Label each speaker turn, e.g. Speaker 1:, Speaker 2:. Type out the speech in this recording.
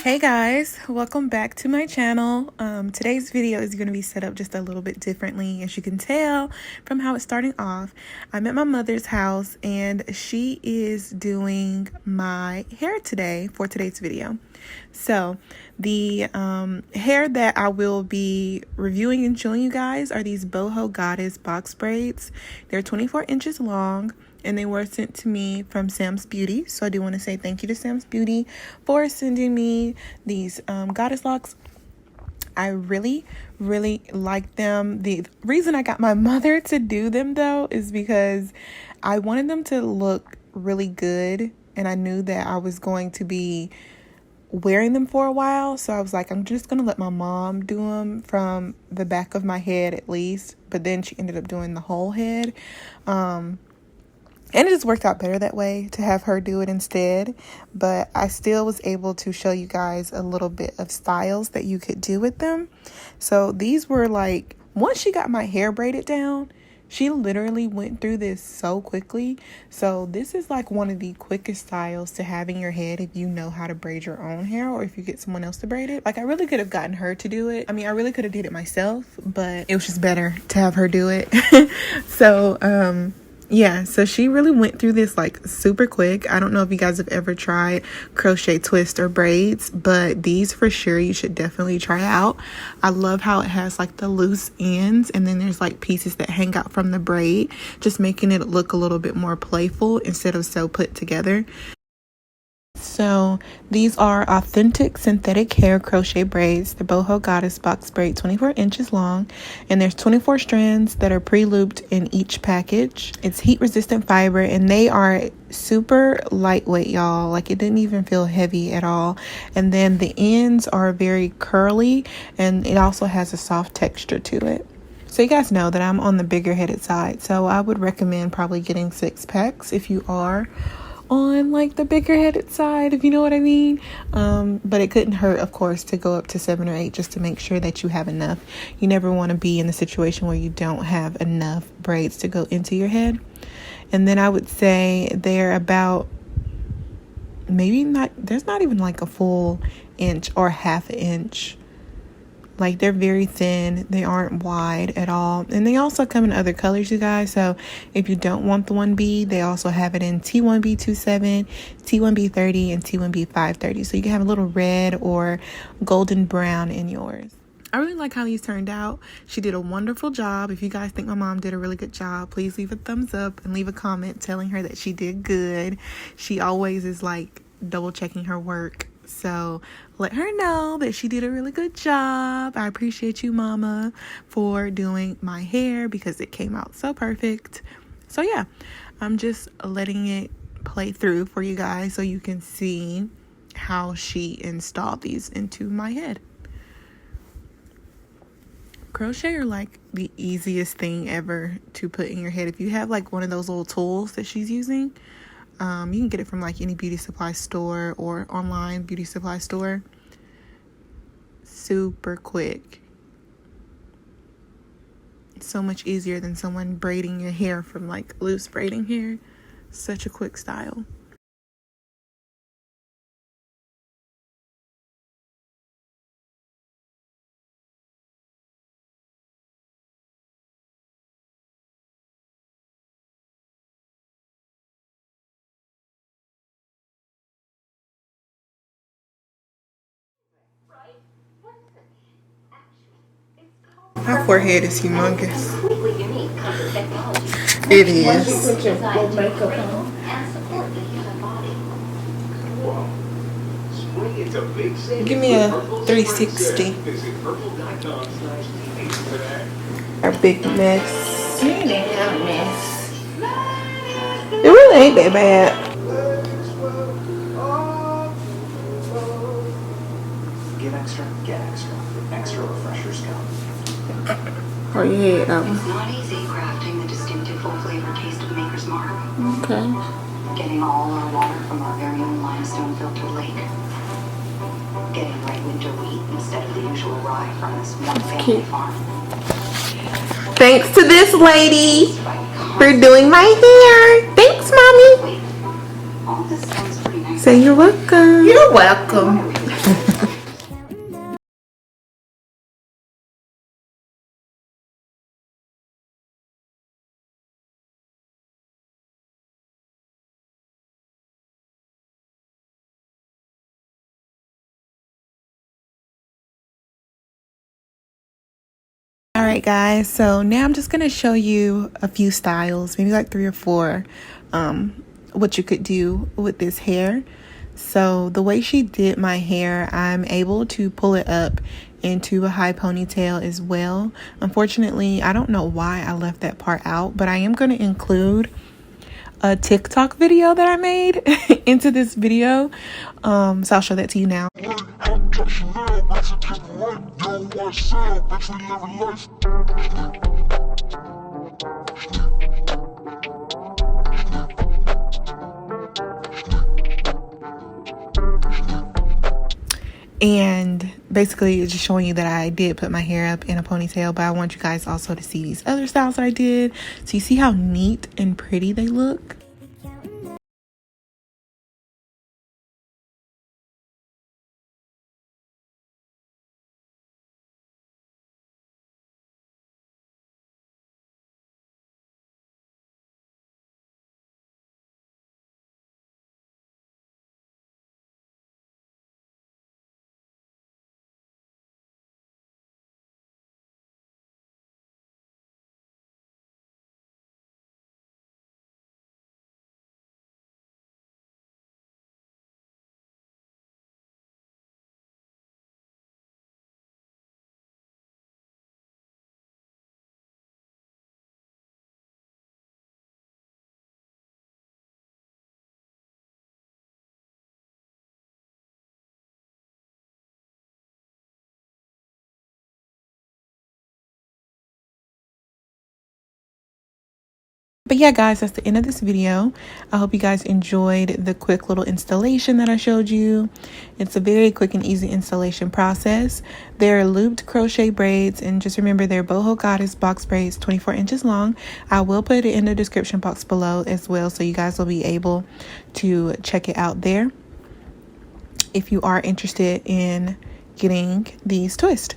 Speaker 1: Hey guys, welcome back to my channel. Today's video is going to be set up just a little bit differently. As you can tell from how it's starting off, I'm at my mother's house and she is doing my hair today for today's video. So the hair that I will be reviewing and showing you guys are these Boho Goddess box braids. They're 24 inches long. And they were sent to me from SamsBeauty. So I do want to say thank you to SamsBeauty for sending me these goddess locks. I really like them. The reason I got my mother to do them though is because I wanted them to look really good. And I knew that I was going to be wearing them for a while. So I was like, I'm just going to let my mom do them from the back of my head at least. But then she ended up doing the whole head. And it just worked out better that way to have her do it instead. But I still was able to show you guys a little bit of styles that you could do with them. So these were like, once she got my hair braided down, she literally went through this so quickly. So this is like one of the quickest styles to have in your head if you know how to braid your own hair or if you get someone else to braid it. Like I really could have gotten her to do it. I mean, I really could have did it myself, but it was just better to have her do it. So, yeah, so she really went through this like super quick. I don't know if you guys have ever tried crochet twist or braids, but these for sure you should definitely try out. I love how it has like the loose ends and then there's like pieces that hang out from the braid, just making it look a little bit more playful instead of so put together. So these are authentic synthetic hair crochet braids, the Boho Goddess box braid, 24 inches long, and there's 24 strands that are pre-looped in each package. It's heat resistant fiber and they are super lightweight, y'all. Like it didn't even feel heavy at all. And then the ends are very curly and it also has a soft texture to it. So you guys know that I'm on the bigger headed side, so I would recommend probably getting 6 packs if you are on like the bigger headed side, if you know what I mean. But it couldn't hurt, of course, to go up to 7 or 8 just to make sure that you have enough. You never want to be in the situation where you don't have enough braids to go into your head. And then I would say they're about there's not even like a full inch or half an inch. Like they're very thin, they aren't wide at all, and they also come in other colors, you guys. So if you don't want the 1B, they also have it in T1B27, T1B30, and T1B530. So you can have a little red or golden brown in yours. I really like how these turned out. She did a wonderful job. If you guys think my mom did a really good job, please leave a thumbs up and leave a comment telling her that she did good. She always is like double checking her work. So let her know that she did a really good job. I appreciate you, Mama, for doing my hair because it came out so perfect. So yeah, I'm just letting it play through for you guys so you can see how she installed these into my head. Crochet are like the easiest thing ever to put in your head. If you have like one of those little tools that she's using, you can get it from like any beauty supply store or online beauty supply store. Super quick. It's so much easier than someone braiding your hair from like loose braiding hair. Such a quick style. My forehead is humongous. It is. Give me a 360. Our big mess.
Speaker 2: You ain't a mess.
Speaker 1: It really ain't that bad.
Speaker 3: Get extra. Extra refreshers come.
Speaker 1: Or your head, that one.
Speaker 4: It's not easy crafting the distinctive full flavor taste of Maker's Mark.
Speaker 1: Okay.
Speaker 4: Getting all our water from our very own limestone filtered lake. Getting right winter wheat instead of the usual rye from this one family farm.
Speaker 1: Thanks to this lady for doing my hair. Thanks, Mommy.
Speaker 4: All this sounds pretty nice.
Speaker 1: Say you're welcome.
Speaker 2: You're welcome.
Speaker 1: Alright guys, so now I'm just going to show you a few styles, maybe like 3 or 4, what you could do with this hair. So the way she did my hair, I'm able to pull it up into a high ponytail as well. Unfortunately, I don't know why I left that part out, but I am going to include a TikTok video that I made into this video. So I'll show that to you now. And basically it's just showing you that I did put my hair up in a ponytail, but I want you guys also to see these other styles that I did, so you see how neat and pretty they look. But yeah guys, that's the end of this video. I hope you guys enjoyed the quick little installation that I showed you. It's a very quick and easy installation process. They're looped crochet braids, and just remember they're Boho Goddess box braids, 24 inches long. I will put it in the description box below as well, so you guys will be able to check it out there if you are interested in getting these twists.